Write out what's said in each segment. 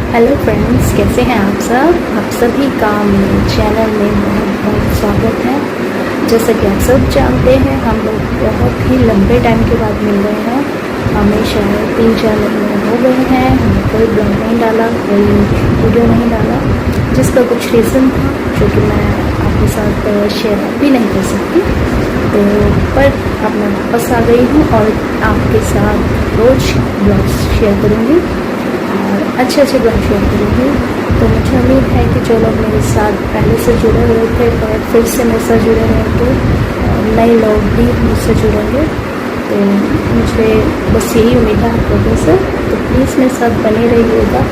Hello friends, कैसे हैं आप सब? आप सभी का मेरे चैनल में बहुत बहुत स्वागत है। जैसा कि आप सब जानते हैं, हम लोग बहुत ही लंबे टाइम के बाद मिल रहे हैं। हमें शायद 3-4 महीने हो गए हैं, हमने कोई ब्लॉग नहीं डाला, कोई वीडियो नहीं डाला, जिसका कुछ रीज़न था जो कि मैं आपके साथ शेयर भी नहीं कर सकती। तो पर अब मैं वापस आ गई हूँ और आपके साथ रोज़ ब्लॉग्स शेयर करूँगी और अच्छे अच्छे ब्लॉग शेयर करूँगी। तो मुझे उम्मीद है कि जो लोग मेरे साथ पहले से जुड़े हुए थे और फिर से मेरे साथ जुड़े रहेंगे और नए लोग भी मुझसे जुड़ेंगे। तो मुझे बस यही उम्मीद है आप लोगों से, तो प्लीज़ मेरे साथ बने रहिएगा।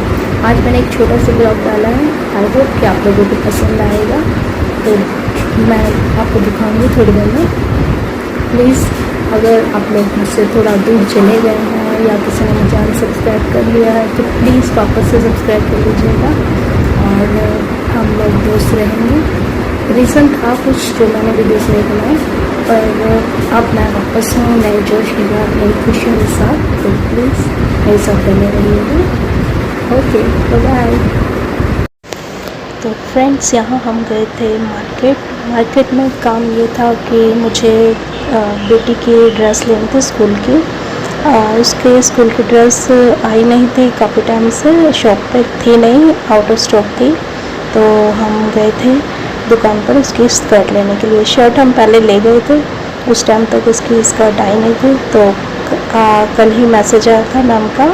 आज मैंने एक छोटा सा ब्लॉग डाला है, आई होप कि आप लोगों को पसंद आएगा। तो मैं आपको दिखाऊंगी थोड़ी देर में। प्लीज़ अगर आप लोग मुझसे थोड़ा दूर चले गए हैं या किसी ने मुझे अनसब्सक्राइब कर लिया है तो प्लीज़ वापस से सब्सक्राइब कर लीजिएगा और हम लोग दोस्त रहेंगे। रीज़न था कुछ जो मैंने वीडियोस नहीं बनाए, पर अब मैं वापस हूँ नए जोश के साथ, नई खुशियों के साथ। तो प्लीज़ मेरे साथ बने रहिएगा। Okay, bye. तो फ्रेंड्स, यहाँ हम गए थे मार्केट में काम ये था कि मुझे बेटी की ड्रेस लेनी थी स्कूल की। उसके स्कूल की ड्रेस आई नहीं थी, काफ़ी टाइम से शॉप पे थी नहीं, आउट ऑफ स्टॉक थी। तो हम गए थे दुकान पर उसकी स्कर्ट लेने के लिए। शर्ट हम पहले ले गए थे, उस टाइम तक उसकी स्कर्ट आई नहीं थी। तो कल ही मैसेज आया था मैम का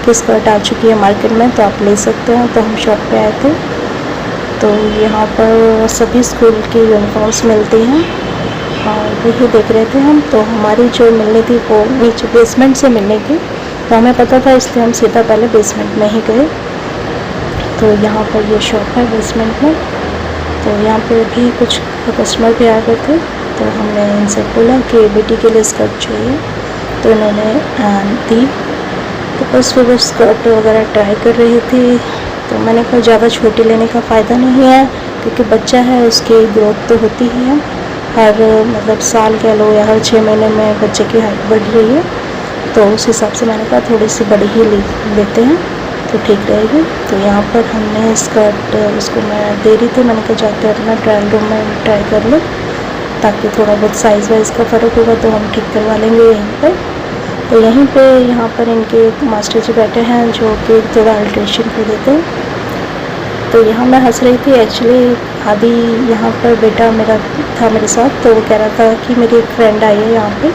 कि स्कर्ट आ चुकी है मार्केट में, तो आप ले सकते हैं। तो हम शॉप पे आए थे। तो यहाँ पर सभी स्कूल की यूनिफॉर्म्स मिलती हैं और वही देख रहे थे हम। तो हमारी जो मिलनी थी वो नीचे बेसमेंट से मिलनी थी, तो हमें पता था, इसलिए हम सीधा पहले बेसमेंट में ही गए। तो यहाँ पर ये शॉप है बेसमेंट में। तो यहाँ पे भी कुछ कस्टमर भी आ गए थे, तो हमने इनसे बोला कि बेटी के लिए स्कर्ट चाहिए, तो इन्होंने दी। तो बस वो स्कर्ट वगैरह ट्राई कर रही थी। तो मैंने कहा ज़्यादा छोटी लेने का फ़ायदा नहीं है, क्योंकि बच्चा है, उसकी ग्रोथ तो होती ही है। हर मतलब साल कह लो या हर 6 महीने में बच्चे की हाइट बढ़ रही है। तो उस हिसाब से मैंने कहा थोड़ी सी बड़ी ही लेते हैं तो ठीक रहेगी। तो यहाँ पर हमने स्कर्ट उसको मैं दे रही थी, मैंने कहा जाते अपना ट्रायल रूम में ट्राई कर लो, ताकि थोड़ा बहुत साइज़ वाइज़ का फ़र्क होगा तो हम ठीक करवा लेंगे यहीं पर। तो यहीं पे यहाँ पर इनके मास्टर जी बैठे हैं जो कि थोड़ा अल्ट्रेशन कर देते हैं। तो यहाँ मैं हंस रही थी, एक्चुअली आदि यहाँ पर बेटा मेरा था मेरे साथ, तो वो कह रहा था कि मेरी एक फ्रेंड आई है यहाँ पे,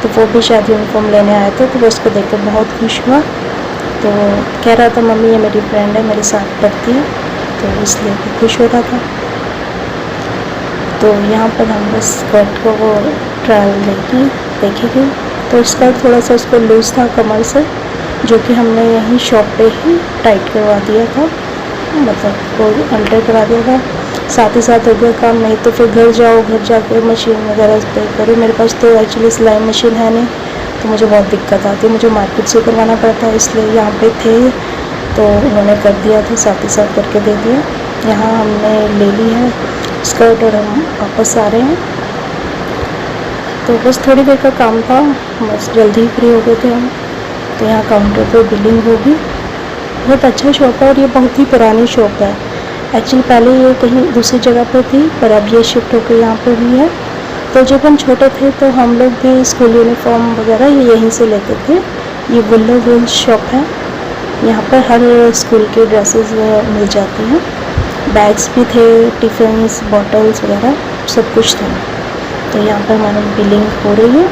तो वो भी शायद यूनिफॉर्म लेने आया था। तो वो उसको देख कर बहुत खुश हुआ, तो कह रहा था मम्मी ये मेरी फ्रेंड है, मेरे साथ पढ़ती है, तो इसलिए वो खुश हो रहा था। तो यहाँ पर हम बस स्कर्ट को वो ट्रायल लेके देखेंगे। तो स्कर्ट थोड़ा सा उसको लूज़ था कमर से, जो कि हमने यहीं शॉप पे ही टाइट करवा दिया था, मतलब वो अल्टर करा दिया था। साथ ही साथ हो गया काम, नहीं तो फिर घर जाओ, घर जाके मशीन वगैरह पे करो। मेरे पास तो एक्चुअली सिलाई मशीन है नहीं, तो मुझे बहुत दिक्कत आती है, मुझे मार्केट से करवाना पड़ता है। इसलिए यहाँ पे थे तो उन्होंने कर दिया था, साथ ही साथ करके दे दिया। यहाँ हमने ले ली है स्कर्ट और हम वापस आ रहे हैं। तो बस थोड़ी देर का काम था, बस जल्दी ही फ्री हो गए थे हम। तो यहाँ काउंटर पर बिलिंग होगी। बहुत अच्छा शॉप है और ये बहुत ही पुरानी शॉप है। एक्चुअली पहले ये कहीं दूसरी जगह पर थी, पर अब ये शिफ्ट होकर यहाँ पर हुई है। तो जब हम छोटे थे तो हम लोग भी स्कूल यूनिफॉर्म वगैरह ये यहीं से लेते थे। ये वुल्लो वुल शॉप है, यहाँ पर हर स्कूल की ड्रेसेस मिल जाती हैं। बैग्स भी थे, टिफ़िन्स, बॉटल्स वगैरह सब कुछ था। तो यहाँ पर हमारी बिलिंग हो रही है।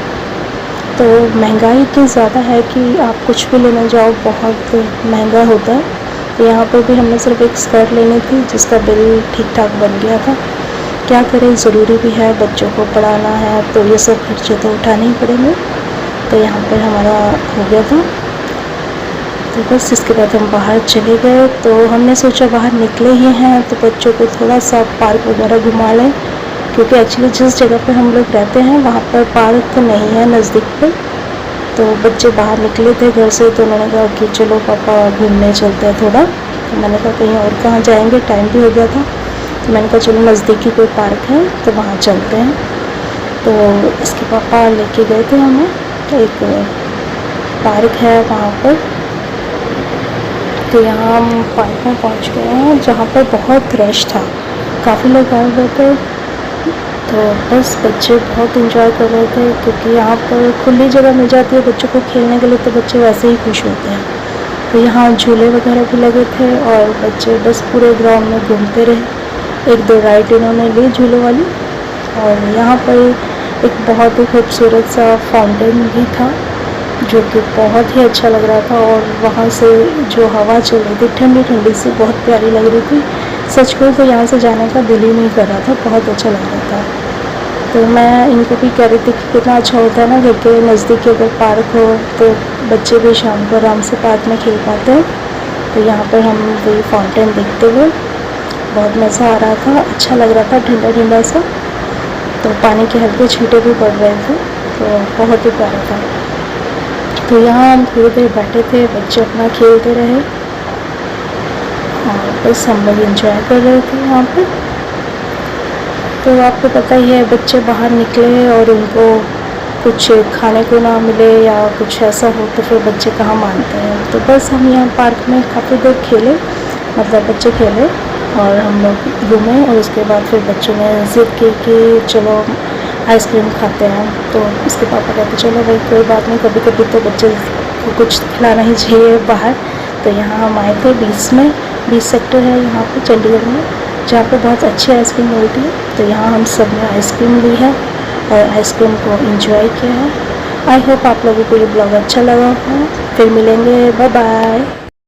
तो महंगाई इतनी ज़्यादा है कि आप कुछ भी लेने जाओ बहुत महंगा होता है। तो यहाँ पर भी हमने सिर्फ एक स्कर्ट लेनी थी, जिसका बिल ठीक ठाक बन गया था। क्या करें, ज़रूरी भी है, बच्चों को पढ़ाना है, तो ये सब खर्चे तो उठाने ही पड़ेंगे। तो यहाँ पर हमारा हो गया था। तो बस इसके बाद हम बाहर चले गए। तो हमने सोचा बाहर निकले ही हैं तो बच्चों को थोड़ा सा पार्क वगैरह घुमा लें, क्योंकि एक्चुअली जिस जगह पर हम लोग रहते हैं वहाँ पर पार्क नहीं है नज़दीक पे। तो बच्चे बाहर निकले थे घर से, तो उन्होंने कहा कि चलो पापा घूमने चलते हैं थोड़ा। तो मैंने कहा कहीं और कहाँ जाएंगे, टाइम भी हो गया था। तो मैंने कहा चलो नज़दीकी कोई पार्क है तो वहाँ चलते हैं। तो इसके पापा लेके गए थे हमें, तो एक पार्क है वहाँ पर, तो यहाँ हम पार्क में पहुँच गए हैं जहाँ पर बहुत रश था, काफ़ी लोग आए हुए थे। तो बस बच्चे बहुत इंजॉय कर रहे थे क्योंकि यहाँ पर खुली जगह मिल जाती है बच्चों को खेलने के लिए, तो बच्चे वैसे ही खुश होते हैं। तो यहाँ झूले वगैरह भी लगे थे और बच्चे बस पूरे ग्राउंड में घूमते रहे। 1-2 राइड इन्होंने ली झूले वाली। और यहाँ पर एक बहुत ही खूबसूरत सा फाउंटेन भी था जो कि बहुत ही अच्छा लग रहा था, और वहाँ से जो हवा चल रही थी ठंडी ठंडी सी, बहुत प्यारी लग रही थी। सच कहूँ तो यहाँ से जाने का दिल ही नहीं कर रहा था, बहुत अच्छा लग रहा था। तो मैं इनको भी कह रही थी कि कितना अच्छा होता है ना घर के नज़दीक अगर पार्क हो तो बच्चे भी शाम को आराम से पार्क में खेल पाते हैं। तो यहाँ पर हम वही फाउंटेन देखते हुए बहुत मज़ा आ रहा था, अच्छा लग रहा था, ठंडा ठंडा सा। तो पानी के हल्के छींटे भी पड़ रहे थे, तो बहुत ही प्यारा था। तो यहाँ हम थोड़ी देर बैठे थे, बच्चे अपना खेलते रहे और बस हम लोग एंजॉय कर रहे थे यहाँ पर। तो आपको पता ही है, बच्चे बाहर निकले और उनको कुछ खाने को ना मिले या कुछ ऐसा हो तो फिर बच्चे कहाँ मानते हैं। तो बस हम यहाँ पार्क में काफ़ी देर खेले, मतलब बच्चे खेले और हम लोग घूमे, और उसके बाद फिर बच्चों ने ज़िद की कि चलो आइसक्रीम खाते हैं। तो उसके पापा कहते चलो भाई कोई बात नहीं, कभी कभी तो बच्चे को कुछ खिलाना ही चाहिए बाहर। तो यहाँ हम आए थे 20 सेक्टर है यहाँ पे चंडीगढ़ में, जहाँ पे बहुत अच्छी आइसक्रीम मिलती है। तो यहाँ हम सब ने आइसक्रीम ली है और आइसक्रीम को एंजॉय किया है। आई होप आप लोगों को ये ब्लॉग अच्छा लगा हो। फिर मिलेंगे, बाय बाय।